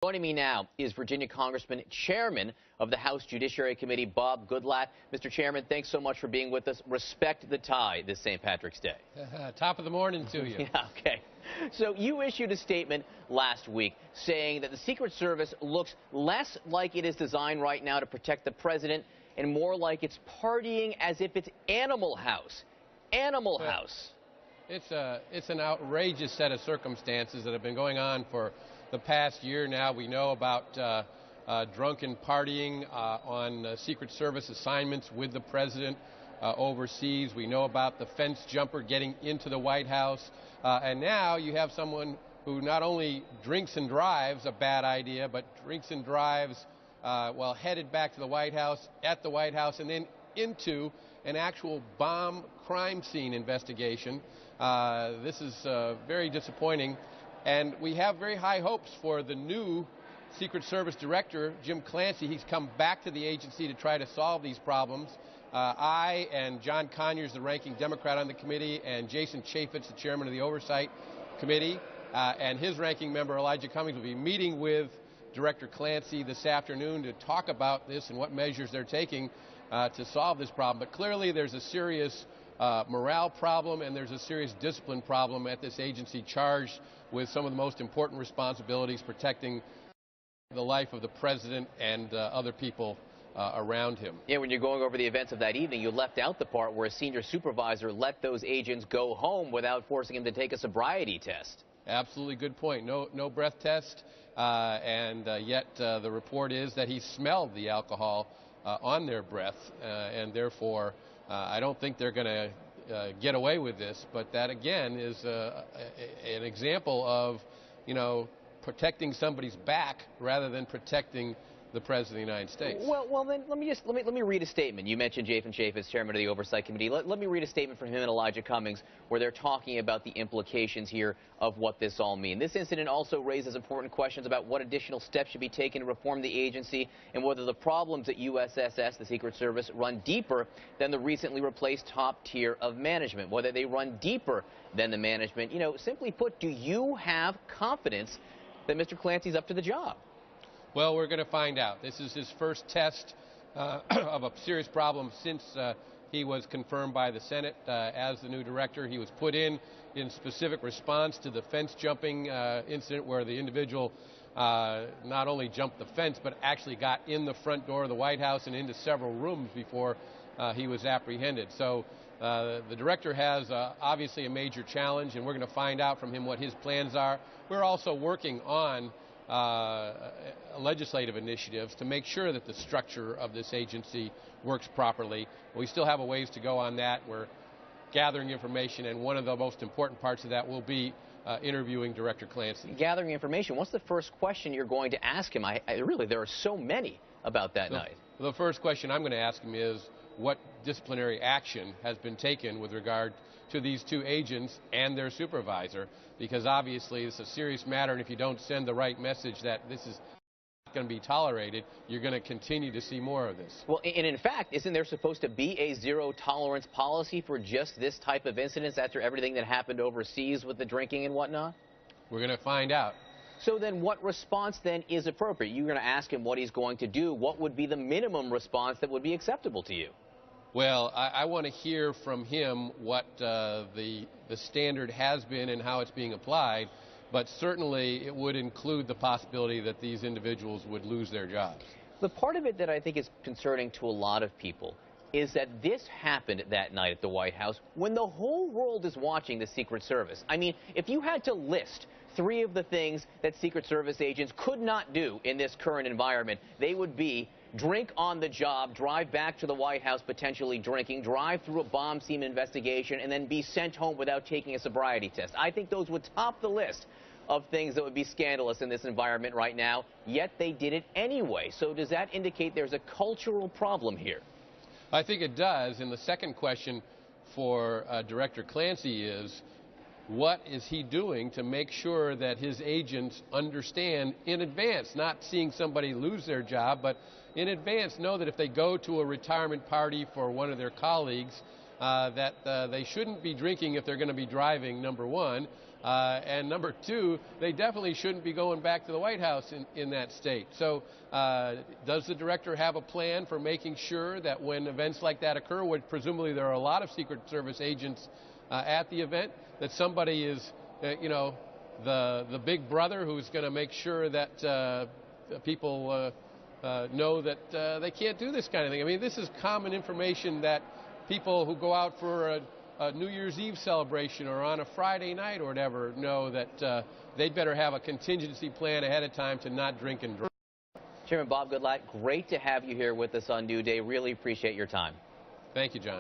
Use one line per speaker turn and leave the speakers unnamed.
Joining me now is Virginia Congressman, Chairman of the House Judiciary Committee, Bob Goodlatte. Mr. Chairman, thanks so much for being with us. Respect the tie this St. Patrick's Day.
Top of the morning to you.
Yeah, okay. So you issued a statement last week saying that the Secret Service looks less like it is designed right now to protect the president and more like it's partying as if it's Animal House. Animal House.
It's an outrageous set of circumstances that have been going on for the past year now. We know about drunken partying on Secret Service assignments with the president overseas. We know about the fence jumper getting into the White House. And now you have someone who not only drinks and drives, a bad idea, but drinks and drives while headed back to the White House, at the White House, and then into an actual bomb crime scene investigation. This is very disappointing. And we have very high hopes for the new Secret Service Director, Jim Clancy. He's come back to the agency to try to solve these problems. I and John Conyers, the ranking Democrat on the committee, and Jason Chaffetz, the chairman of the Oversight Committee, and his ranking member, Elijah Cummings, will be meeting with Director Clancy this afternoon to talk about this and what measures they're taking to solve this problem. But clearly there's a serious morale problem and there's a serious discipline problem at this agency charged with some of the most important responsibilities, protecting the life of the president and other people around him.
Yeah, when you're going over the events of that evening, you left out the part where a senior supervisor let those agents go home without forcing him to take a sobriety test.
Absolutely good point. No breath test, and yet the report is that he smelled the alcohol on their breath, and therefore I don't think they're going to get away with this. But that again is an example of, protecting somebody's back rather than protecting the President of the United States.
Well, then let me read a statement. You mentioned Jason Chaffetz, chairman of the Oversight Committee. Let me read a statement from him and Elijah Cummings where they're talking about the implications here of what this all means. This incident also raises important questions about what additional steps should be taken to reform the agency and whether the problems at USSS, the Secret Service, run deeper than the recently replaced top tier of management, whether they run deeper than the management. Simply put, do you have confidence that Mr. Clancy's up to the job?
Well, we're going to find out. This is his first test of a serious problem since he was confirmed by the Senate as the new director. He was put in specific response to the fence jumping incident where the individual not only jumped the fence but actually got in the front door of the White House and into several rooms before he was apprehended. So the director has obviously a major challenge, and we're going to find out from him what his plans are. We're also working on legislative initiatives to make sure that the structure of this agency works properly. We still have a ways to go on that. We're gathering information, and one of the most important parts of that will be interviewing Director Clancy.
Gathering information. What's the first question you're going to ask him? Really, there are so many about that night.
The first question I'm going to ask him is what disciplinary action has been taken with regard to these two agents and their supervisor, because obviously it's a serious matter, and if you don't send the right message that this is not going to be tolerated, you're going to continue to see more of this.
Well, and in fact, isn't there supposed to be a zero-tolerance policy for just this type of incidents after everything that happened overseas with the drinking and whatnot?
We're going to find out.
So then what response then is appropriate? You're going to ask him what he's going to do. What would be the minimum response that would be acceptable to you?
Well, I want to hear from him what the standard has been and how it's being applied, but certainly it would include the possibility that these individuals would lose their jobs.
The part of it that I think is concerning to a lot of people is that this happened that night at the White House when the whole world is watching the Secret Service. I mean, if you had to list 3 of the things that Secret Service agents could not do in this current environment, they would be drink on the job, drive back to the White House potentially drinking, drive through a bomb scene investigation, and then be sent home without taking a sobriety test. I think those would top the list of things that would be scandalous in this environment right now, yet they did it anyway. So does that indicate there's a cultural problem here?
I think it does. And the second question for Director Clancy is, what is he doing to make sure that his agents understand in advance, not seeing somebody lose their job, but in advance know that if they go to a retirement party for one of their colleagues, that they shouldn't be drinking if they're going to be driving, number one, And number two, they definitely shouldn't be going back to the White House in that state. So does the director have a plan for making sure that when events like that occur, where presumably there are a lot of Secret Service agents at the event, that somebody is, the big brother who's going to make sure that people know that they can't do this kind of thing? I mean, this is common information that people who go out for a New Year's Eve celebration or on a Friday night or whatever know that they'd better have a contingency plan ahead of time to not drink and drive.
Chairman Bob Goodlatte, great to have you here with us on New Day. Really appreciate your time.
Thank you, John.